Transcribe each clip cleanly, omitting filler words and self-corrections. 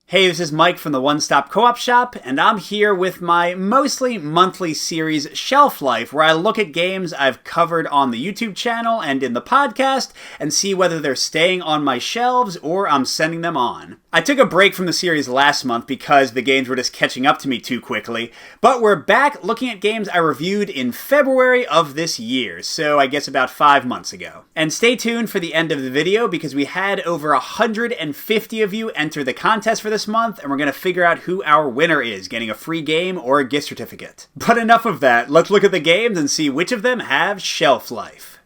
Hey, this is Mike from the One Stop Co-op Shop, and I'm here with my mostly monthly series Shelf Life, where I look at games I've covered on the YouTube channel and in the podcast, and see whether they're staying on my shelves or I'm sending them on. I took a break from the series last month because the games were just catching up to me too quickly, but we're back looking at games I reviewed in February of this year, so I guess about 5 months ago. And stay tuned for the end of the video because we had over 150 of you enter the contest for this month, and we're going to figure out who our winner is, getting a free game or a gift certificate. But enough of that, let's look at the games and see which of them have shelf life.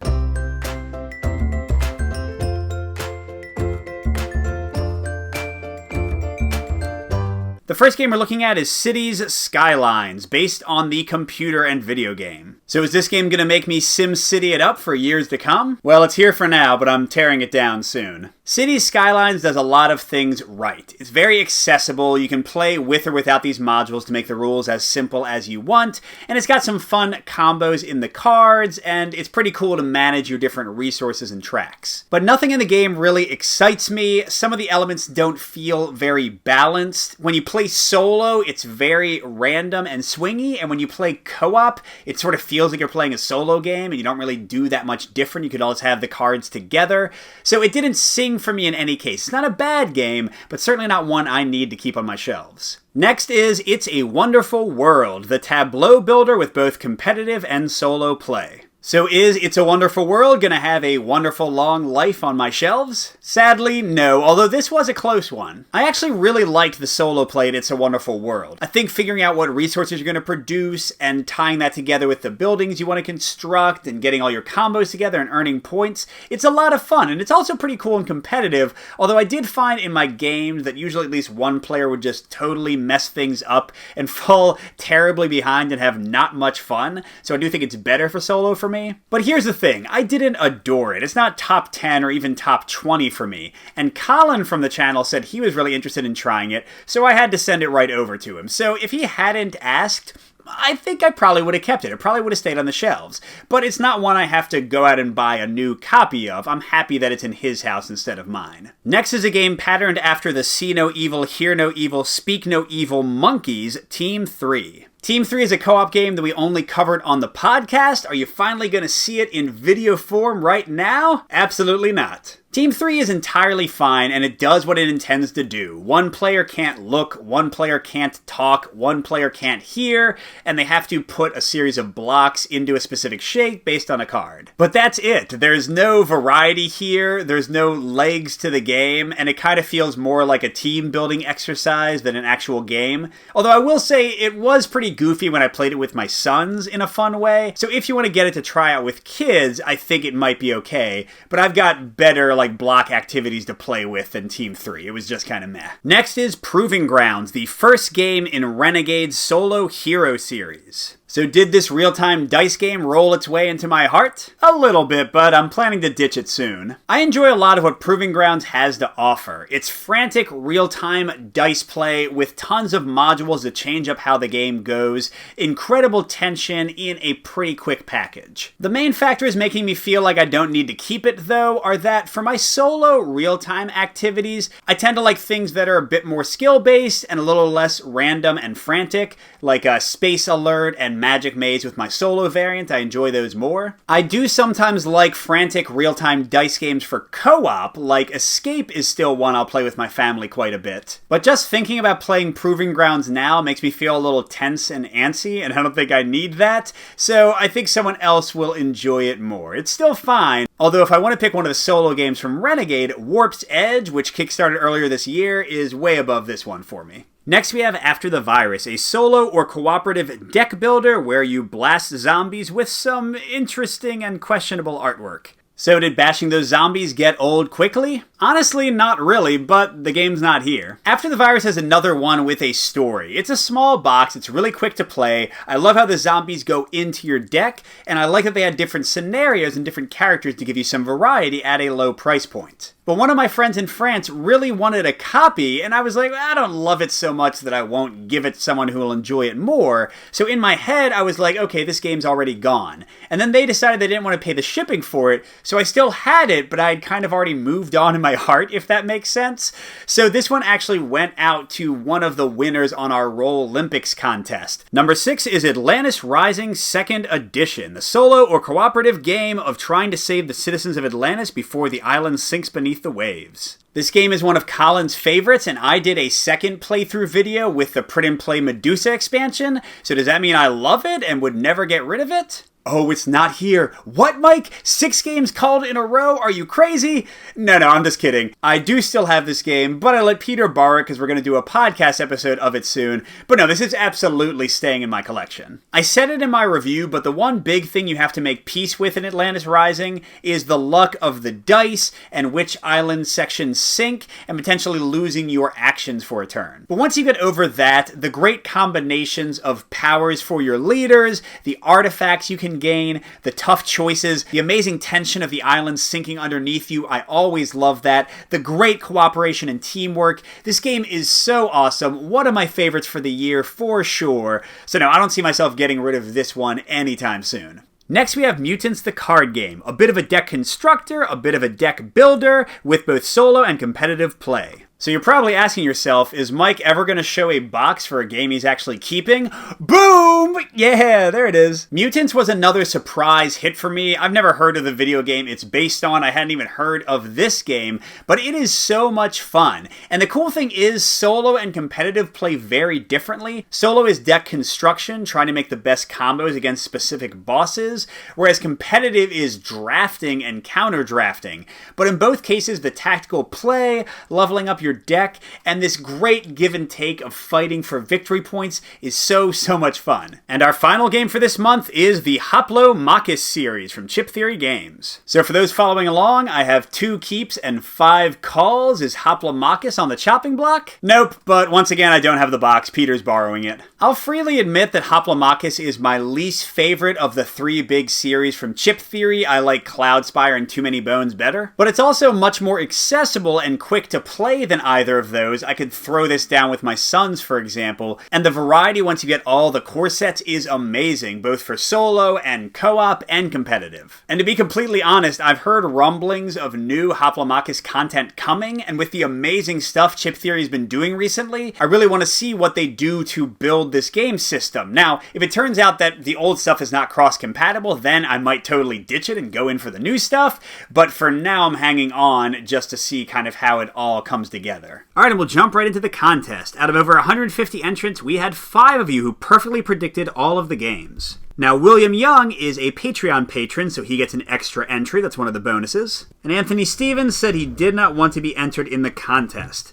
The first game we're looking at is Cities Skylines, based on the computer and video game. So is this game going to make me SimCity it up for years to come? Well, it's here for now, but I'm tearing it down soon. Cities Skylines does a lot of things right. It's very accessible, you can play with or without these modules to make the rules as simple as you want, and it's got some fun combos in the cards, and it's pretty cool to manage your different resources and tracks. But nothing in the game really excites me. Some of the elements don't feel very balanced. When you play solo, it's very random and swingy, and when you play co-op, it sort of feels like you're playing a solo game, and you don't really do that much different. You could always have the cards together. So it didn't sing for me in any case. It's not a bad game, but certainly not one I need to keep on my shelves. Next is It's a Wonderful World, the tableau builder with both competitive and solo play. So is It's a Wonderful World gonna have a wonderful long life on my shelves? Sadly, no, although this was a close one. I actually really liked the solo play in It's a Wonderful World. I think figuring out what resources you're gonna produce and tying that together with the buildings you want to construct and getting all your combos together and earning points, it's a lot of fun, and it's also pretty cool and competitive, although I did find in my games that usually at least one player would just totally mess things up and fall terribly behind and have not much fun, so I do think it's better for solo for me. But here's the thing, I didn't adore it. It's not top 10 or even top 20 for me. And Colin from the channel said he was really interested in trying it, so I had to send it right over to him. So if he hadn't asked, I think I probably would have kept it. It probably would have stayed on the shelves. But it's not one I have to go out and buy a new copy of. I'm happy that it's in his house instead of mine. Next is a game patterned after the See No Evil, Hear No Evil, Speak No Evil monkeys, Team 3. Team 3 is a co-op game that we only covered on the podcast. Are you finally going to see it in video form right now? Absolutely not. Team 3 is entirely fine, and it does what it intends to do. One player can't look, one player can't talk, one player can't hear, and they have to put a series of blocks into a specific shape based on a card. But that's it. There's no variety here, there's no legs to the game, and it kind of feels more like a team-building exercise than an actual game. Although I will say it was pretty goofy when I played it with my sons in a fun way, so if you want to get it to try out with kids, I think it might be okay, but I've got better block activities to play with than Team 3. It was just kind of meh. Next is Proving Grounds, the first game in Renegade's Solo Hero series. So did this real-time dice game roll its way into my heart? A little bit, but I'm planning to ditch it soon. I enjoy a lot of what Proving Grounds has to offer. It's frantic, real-time dice play with tons of modules to change up how the game goes, incredible tension in a pretty quick package. The main factors making me feel like I don't need to keep it, though, are that for my solo real-time activities, I tend to like things that are a bit more skill-based and a little less random and frantic, like Space Alert and Magic Maze with my solo variant. I enjoy those more. I do sometimes like frantic real-time dice games for co-op, like Escape is still one I'll play with my family quite a bit. But just thinking about playing Proving Grounds now makes me feel a little tense and antsy, and I don't think I need that, so I think someone else will enjoy it more. It's still fine, although if I want to pick one of the solo games from Renegade, Warp's Edge, which kickstarted earlier this year, is way above this one for me. Next we have After the Virus, a solo or cooperative deck builder where you blast zombies with some interesting and questionable artwork. So did bashing those zombies get old quickly? Honestly, not really, but the game's not here. After the Virus has another one with a story. It's a small box, it's really quick to play, I love how the zombies go into your deck, and I like that they had different scenarios and different characters to give you some variety at a low price point. But one of my friends in France really wanted a copy, and I was like, I don't love it so much that I won't give it to someone who will enjoy it more. So in my head, I was like, okay, this game's already gone. And then they decided they didn't want to pay the shipping for it, so I still had it, but I'd kind of already moved on in my heart, if that makes sense. So this one actually went out to one of the winners on our Roll Olympics contest. Number 6 is Atlantis Rising 2nd Edition, the solo or cooperative game of trying to save the citizens of Atlantis before the island sinks beneath the waves. This game is one of Colin's favorites, and I did a second playthrough video with the Print and Play Medusa expansion, so does that mean I love it and would never get rid of it? Oh, it's not here. What, Mike? 6 games called in a row? Are you crazy? No, I'm just kidding. I do still have this game, but I let Peter borrow it because we're going to do a podcast episode of it soon. But no, this is absolutely staying in my collection. I said it in my review, but the one big thing you have to make peace with in Atlantis Rising is the luck of the dice and which island sections sink and potentially losing your actions for a turn. But once you get over that, the great combinations of powers for your leaders, the artifacts you can gain, the tough choices, the amazing tension of the island sinking underneath you. I always love that. The great cooperation and teamwork. This game is so awesome. One of my favorites for the year for sure. So no, I don't see myself getting rid of this one anytime soon. Next we have Mutants the card game, a bit of a deck constructor, a bit of a deck builder, with both solo and competitive play. So you're probably asking yourself, is Mike ever going to show a box for a game he's actually keeping? Boom! Yeah, there it is. Mutants was another surprise hit for me. I've never heard of the video game it's based on. I hadn't even heard of this game, but it is so much fun. And the cool thing is solo and competitive play very differently. Solo is deck construction, trying to make the best combos against specific bosses, whereas competitive is drafting and counter drafting. But in both cases, the tactical play, leveling up your deck, and this great give and take of fighting for victory points is so much fun. And our final game for this month is the Hoplomachus series from Chip Theory Games. So for those following along, I have 2 keeps and 5 calls. Is Hoplomachus on the chopping block? Nope, but once again, I don't have the box. Peter's borrowing it. I'll freely admit that Hoplomachus is my least favorite of the 3 big series from Chip Theory. I like Cloudspire and Too Many Bones better, but it's also much more accessible and quick to play than either of those. I could throw this down with my sons, for example, and the variety once you get all the core sets is amazing, both for solo and co-op and competitive. And to be completely honest, I've heard rumblings of new Hoplomachus content coming, and with the amazing stuff Chip Theory's been doing recently, I really want to see what they do to build this game system. Now, if it turns out that the old stuff is not cross-compatible, then I might totally ditch it and go in for the new stuff, but for now I'm hanging on just to see kind of how it all comes together. Alright, and we'll jump right into the contest. Out of over 150 entrants, we had 5 of you who perfectly predicted all of the games. Now, William Young is a Patreon patron, so he gets an extra entry. That's one of the bonuses. And Anthony Stevens said he did not want to be entered in the contest.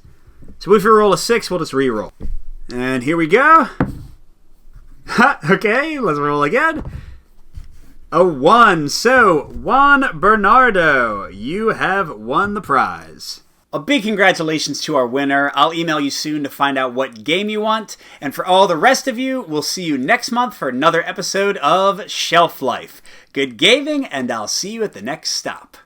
So if we roll a 6, we'll just re-roll. And here we go. Okay, let's roll again. A 1. So, Juan Bernardo, you have won the prize. A big congratulations to our winner. I'll email you soon to find out what game you want. And for all the rest of you, we'll see you next month for another episode of Shelf Life. Good gaming, and I'll see you at the next stop.